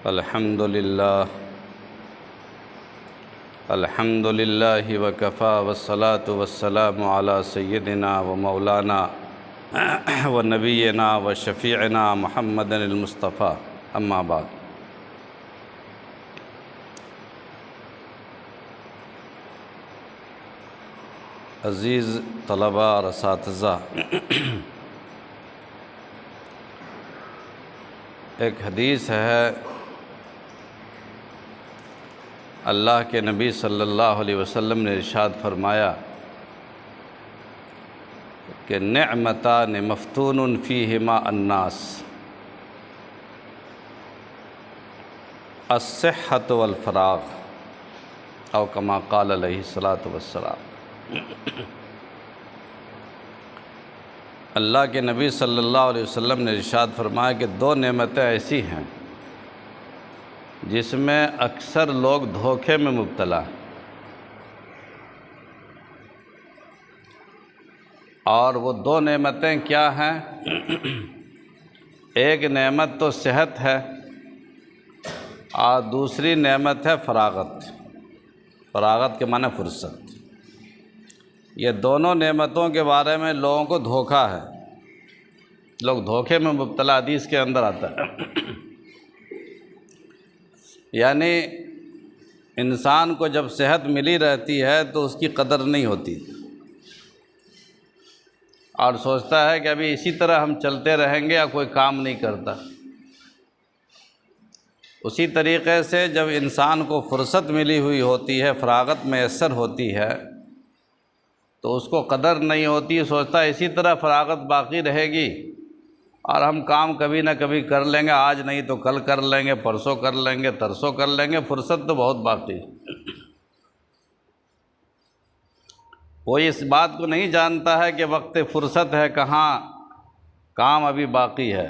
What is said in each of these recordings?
الحمد للہ وکفا والصلاة والسلام علی سیدنا و مولانا و نبینا و شفیعنا محمد المصطفیٰ، اما بعد۔ عزیز طلباء اور اساتذہ، ایک حدیث ہے، اللہ کے نبی صلی اللہ علیہ وسلم نے ارشاد فرمایا کہ نعمتان مفتون فیہما الناس، الصحۃ والفراغ، او کما قال علیہ الصلاۃ والسلام۔ اللہ کے نبی صلی اللہ علیہ وسلم نے ارشاد فرمایا کہ دو نعمتیں ایسی ہیں جس میں اکثر لوگ دھوکے میں مبتلا ہیں، اور وہ دو نعمتیں کیا ہیں؟ ایک نعمت تو صحت ہے اور دوسری نعمت ہے فراغت۔ فراغت کے معنی فرصت۔ یہ دونوں نعمتوں کے بارے میں لوگوں کو دھوکہ ہے، لوگ دھوکے میں مبتلا، حدیث کے اندر آتا ہے۔ یعنی انسان کو جب صحت ملی رہتی ہے تو اس کی قدر نہیں ہوتی، اور سوچتا ہے کہ ابھی اسی طرح ہم چلتے رہیں گے یا کوئی کام نہیں کرتا۔ اسی طریقے سے جب انسان کو فرصت ملی ہوئی ہوتی ہے، فراغت میسر ہوتی ہے، تو اس کو قدر نہیں ہوتی، سوچتا ہے اسی طرح فراغت باقی رہے گی اور ہم کام کبھی نہ کبھی کر لیں گے، آج نہیں تو کل کر لیں گے، پرسوں کر لیں گے، ترسوں کر لیں گے، فرصت تو بہت باقی ہے۔ کوئی اس بات کو نہیں جانتا ہے کہ وقت فرصت ہے کہاں، کام ابھی باقی ہے۔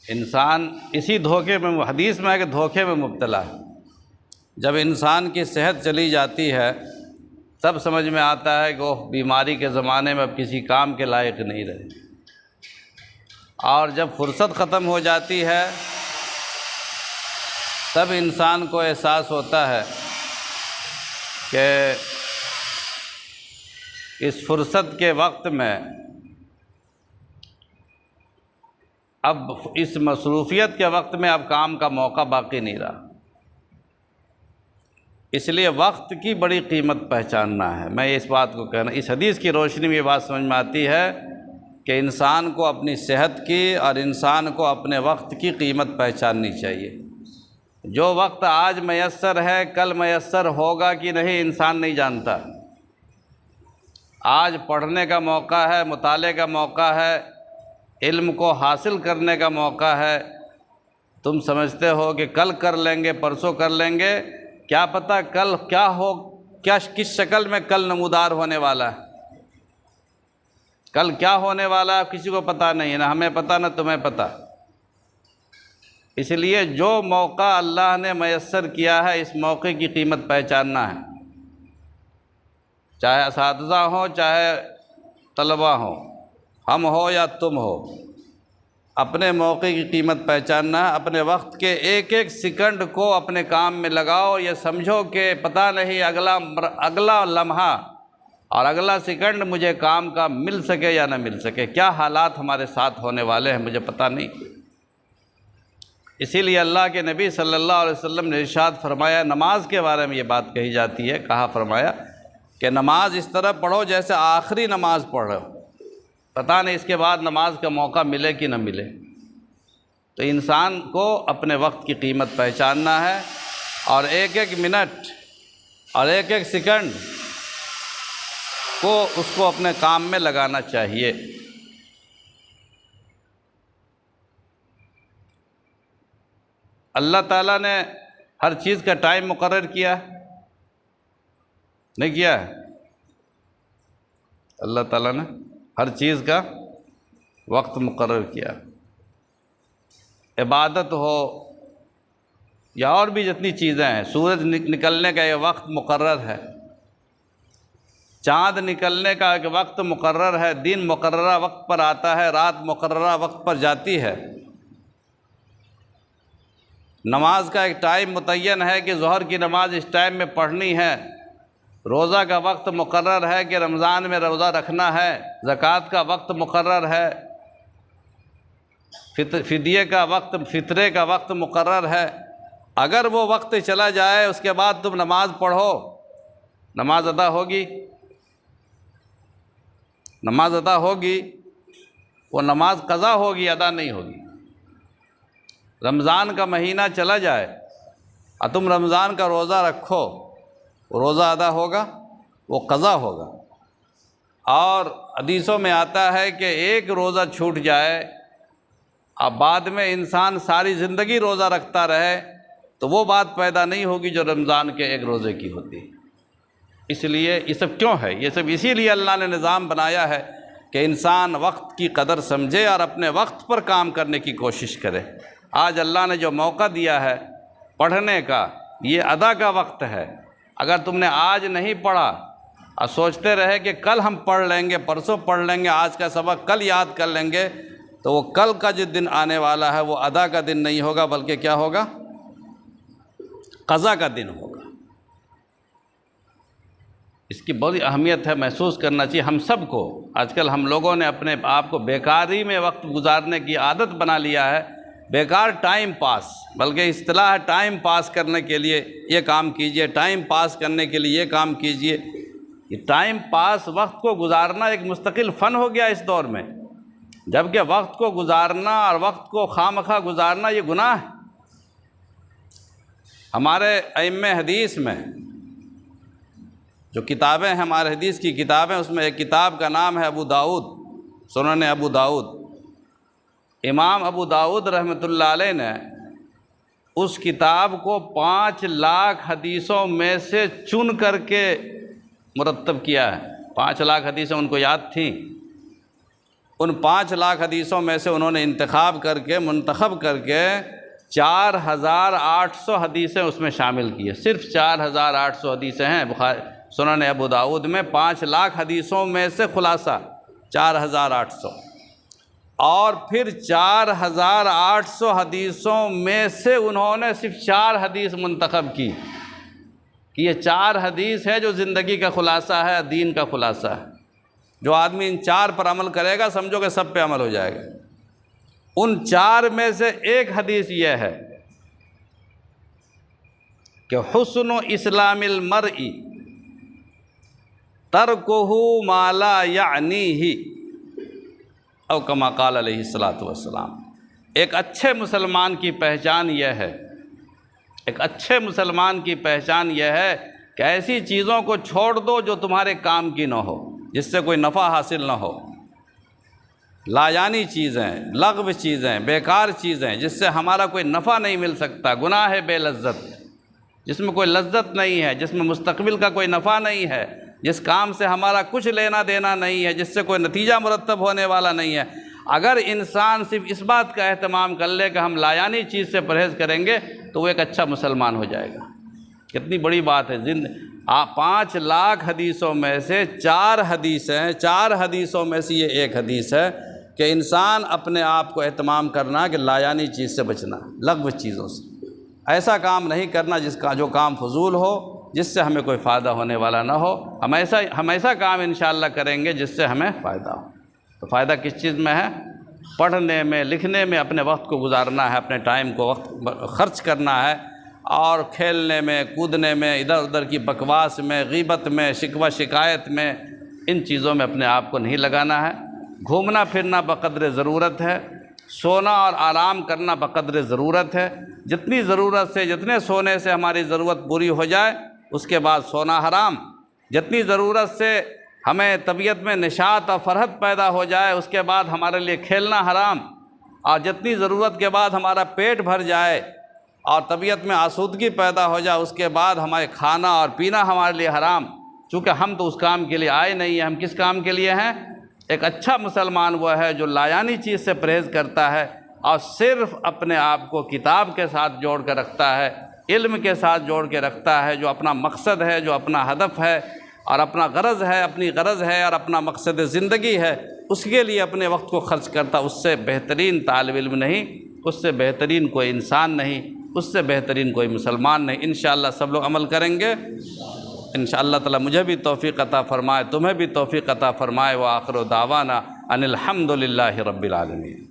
انسان اسی دھوکے میں، حدیث میں ہے کہ دھوکے میں مبتلا ہے۔ جب انسان کی صحت چلی جاتی ہے تب سمجھ میں آتا ہے کہ وہ بیماری کے زمانے میں اب کسی کام کے لائق نہیں رہے، اور جب فرصت ختم ہو جاتی ہے تب انسان کو احساس ہوتا ہے کہ اس فرصت کے وقت میں اب اس مصروفیت کے وقت میں اب کام کا موقع باقی نہیں رہا۔ اس لیے وقت کی بڑی قیمت پہچاننا ہے۔ میں اس بات کو کہنا، اس حدیث کی روشنی میں یہ بات سمجھ میں آتی ہے کہ انسان کو اپنی صحت کی اور انسان کو اپنے وقت کی قیمت پہچاننی چاہیے۔ جو وقت آج میسر ہے کل میسر ہوگا کہ نہیں انسان نہیں جانتا۔ آج پڑھنے کا موقع ہے، مطالعے کا موقع ہے، علم کو حاصل کرنے کا موقع ہے، تم سمجھتے ہو کہ کل کر لیں گے، پرسوں کر لیں گے، کیا پتہ کل کیا ہو، کس شکل میں کل نمودار ہونے والا ہے۔ کل کیا ہونے والا ہے کسی کو پتہ نہیں ہے، نہ ہمیں پتہ نہ تمہیں پتہ۔ اس لیے جو موقع اللہ نے میسر کیا ہے اس موقع کی قیمت پہچاننا ہے، چاہے اساتذہ ہوں چاہے طلبہ ہوں، ہم ہو یا تم ہو، اپنے موقع کی قیمت پہچاننا ہے۔ اپنے وقت کے ایک ایک سیکنڈ کو اپنے کام میں لگاؤ، یہ سمجھو کہ پتہ نہیں اگلا لمحہ اور اگلا سیکنڈ مجھے کام کا مل سکے یا نہ مل سکے، کیا حالات ہمارے ساتھ ہونے والے ہیں مجھے پتہ نہیں۔ اسی لیے اللہ کے نبی صلی اللہ علیہ وسلم نے ارشاد فرمایا، نماز کے بارے میں یہ بات کہی جاتی ہے، کہا فرمایا کہ نماز اس طرح پڑھو جیسے آخری نماز پڑھ رہے ہو، پتہ نہیں اس کے بعد نماز کا موقع ملے کہ نہ ملے۔ تو انسان کو اپنے وقت کی قیمت پہچاننا ہے، اور ایک ایک منٹ اور ایک ایک سیکنڈ کو اس کو اپنے کام میں لگانا چاہیے۔ اللہ تعالیٰ نے ہر چیز کا ٹائم مقرر کیا، نہیں کیا ہے؟ اللہ تعالیٰ نے ہر چیز کا وقت مقرر کیا۔ عبادت ہو یا اور بھی جتنی چیزیں ہیں، سورج نکلنے کا یہ وقت مقرر ہے، چاند نکلنے کا ایک وقت مقرر ہے، دن مقررہ وقت پر آتا ہے، رات مقررہ وقت پر جاتی ہے۔ نماز کا ایک ٹائم متعین ہے کہ ظہر کی نماز اس ٹائم میں پڑھنی ہے، روزہ کا وقت مقرر ہے کہ رمضان میں روزہ رکھنا ہے، زکوٰۃ کا وقت مقرر ہے، فدیے کا وقت، فطرے کا وقت مقرر ہے۔ اگر وہ وقت چلا جائے اس کے بعد تم نماز پڑھو، نماز ادا ہوگی؟ نماز ادا ہوگی، وہ نماز قضا ہوگی، ادا نہیں ہوگی۔ رمضان کا مہینہ چلا جائے اور تم رمضان کا روزہ رکھو، وہ روزہ ادا ہوگا؟ وہ قضا ہوگا۔ اور حدیثوں میں آتا ہے کہ ایک روزہ چھوٹ جائے اب بعد میں انسان ساری زندگی روزہ رکھتا رہے تو وہ بات پیدا نہیں ہوگی جو رمضان کے ایک روزے کی ہوتی ہے۔ اس لیے یہ سب کیوں ہے؟ یہ سب اسی لیے اللہ نے نظام بنایا ہے کہ انسان وقت کی قدر سمجھے اور اپنے وقت پر کام کرنے کی کوشش کرے۔ آج اللہ نے جو موقع دیا ہے پڑھنے کا، یہ ادا کا وقت ہے۔ اگر تم نے آج نہیں پڑھا اور سوچتے رہے کہ کل ہم پڑھ لیں گے، پرسوں پڑھ لیں گے، آج کا سبق کل یاد کر لیں گے، تو وہ کل کا جو دن آنے والا ہے وہ ادا کا دن نہیں ہوگا، بلکہ کیا ہوگا؟ قضا کا دن ہوگا۔ اس کی بڑی اہمیت ہے، محسوس کرنا چاہیے ہم سب کو۔ آج کل ہم لوگوں نے اپنے آپ کو بیکاری میں وقت گزارنے کی عادت بنا لیا ہے، بیکار ٹائم پاس، بلکہ اصطلاح ہے ٹائم پاس کرنے کے لیے یہ کام کیجئے، ٹائم پاس کرنے کے لیے یہ کام کیجئے۔ یہ ٹائم پاس، وقت کو گزارنا ایک مستقل فن ہو گیا اس دور میں، جبکہ وقت کو گزارنا اور وقت کو خواہ گزارنا یہ گناہ ہے۔ ہمارے ائمہ حدیث میں جو کتابیں ہیں، ہمارے حدیث کی کتابیں، اس میں ایک کتاب کا نام ہے ابو داؤد، سنن ابو داؤد۔ امام ابو داؤد رحمۃ اللہ علیہ نے اس کتاب کو 5 لاکھ حدیثوں میں سے چن کر کے مرتب کیا ہے۔ 5 لاکھ حدیثیں ان کو یاد تھیں، ان 5 لاکھ حدیثوں میں سے انہوں نے انتخاب کر کے، منتخب کر کے 4800 حدیثیں اس میں شامل کی ہے۔ صرف 4800 حدیثیں ہیں سنن ابو داؤد میں، 5 لاکھ حدیثوں میں سے خلاصہ 4800، اور پھر 4800 حدیثوں میں سے انہوں نے صرف 4 حدیث منتخب کی کہ یہ 4 حدیث ہے جو زندگی کا خلاصہ ہے، دین کا خلاصہ ہے۔ جو آدمی ان 4 پر عمل کرے گا سمجھو کہ سب پہ عمل ہو جائے گا۔ ان 4 میں سے ایک حدیث یہ ہے کہ حسن اسلام المرء ترکہ ما لا یعنیہ، او کما قال علیہ الصلوۃ والسلام۔ ایک اچھے مسلمان کی پہچان یہ ہے، ایک اچھے مسلمان کی پہچان یہ ہے کہ ایسی چیزوں کو چھوڑ دو جو تمہارے کام کی نہ ہو، جس سے کوئی نفع حاصل نہ ہو، لایانی چیزیں، لغو چیزیں، بیکار چیزیں جس سے ہمارا کوئی نفع نہیں مل سکتا، گناہ ہے بے لذت، جس میں کوئی لذت نہیں ہے، جس میں مستقبل کا کوئی نفع نہیں ہے، جس کام سے ہمارا کچھ لینا دینا نہیں ہے، جس سے کوئی نتیجہ مرتب ہونے والا نہیں ہے۔ اگر انسان صرف اس بات کا اہتمام کر لے کہ ہم لایانی چیز سے پرہیز کریں گے تو وہ ایک اچھا مسلمان ہو جائے گا۔ کتنی بڑی بات ہے۔ 5 لاکھ حدیثوں میں سے 4 حدیثیں، 4 حدیثوں میں سے یہ ایک حدیث ہے کہ انسان اپنے آپ کو اہتمام کرنا کہ لایانی چیز سے بچنا، لغو چیزوں سے، ایسا کام نہیں کرنا جو کام فضول ہو، جس سے ہمیں کوئی فائدہ ہونے والا نہ ہو۔ ہم ایسا کام انشاءاللہ کریں گے جس سے ہمیں فائدہ ہو۔ تو فائدہ کس چیز میں ہے؟ پڑھنے میں، لکھنے میں، اپنے وقت کو گزارنا ہے، اپنے ٹائم کو وقت خرچ کرنا ہے، اور کھیلنے میں، کودنے میں، ادھر ادھر کی بکواس میں، غیبت میں، شکوہ شکایت میں، ان چیزوں میں اپنے آپ کو نہیں لگانا ہے۔ گھومنا پھرنا بقدر ضرورت ہے، سونا اور آرام کرنا بقدر ضرورت ہے۔ جتنی ضرورت سے، جتنے سونے سے ہماری ضرورت پوری ہو جائے اس کے بعد سونا حرام، جتنی ضرورت سے ہمیں طبیعت میں نشاط اور فرحت پیدا ہو جائے اس کے بعد ہمارے لیے کھیلنا حرام، اور جتنی ضرورت کے بعد ہمارا پیٹ بھر جائے اور طبیعت میں آسودگی پیدا ہو جائے اس کے بعد ہمارے کھانا اور پینا ہمارے لیے حرام، چونکہ ہم تو اس کام کے لیے آئے نہیں ہیں۔ ہم کس کام کے لیے ہیں؟ ایک اچھا مسلمان وہ ہے جو لایانی چیز سے پرہیز کرتا ہے اور صرف اپنے آپ کو کتاب کے ساتھ جوڑ کر رکھتا ہے، علم کے ساتھ جوڑ کے رکھتا ہے، جو اپنا مقصد ہے، جو اپنا ہدف ہے اور اپنا غرض ہے، اپنی غرض ہے اور اپنا مقصد زندگی ہے، اس کے لیے اپنے وقت کو خرچ کرتا۔ اس سے بہترین طالب علم نہیں، اس سے بہترین کوئی انسان نہیں، اس سے بہترین کوئی مسلمان نہیں۔ انشاءاللہ سب لوگ عمل کریں گے انشاءاللہ اللہ تعالیٰ مجھے بھی توفیق عطا فرمائے، تمہیں بھی توفیق عطا فرمائے۔ وآخر دعوانا ان الحمد للہ رب العالمین۔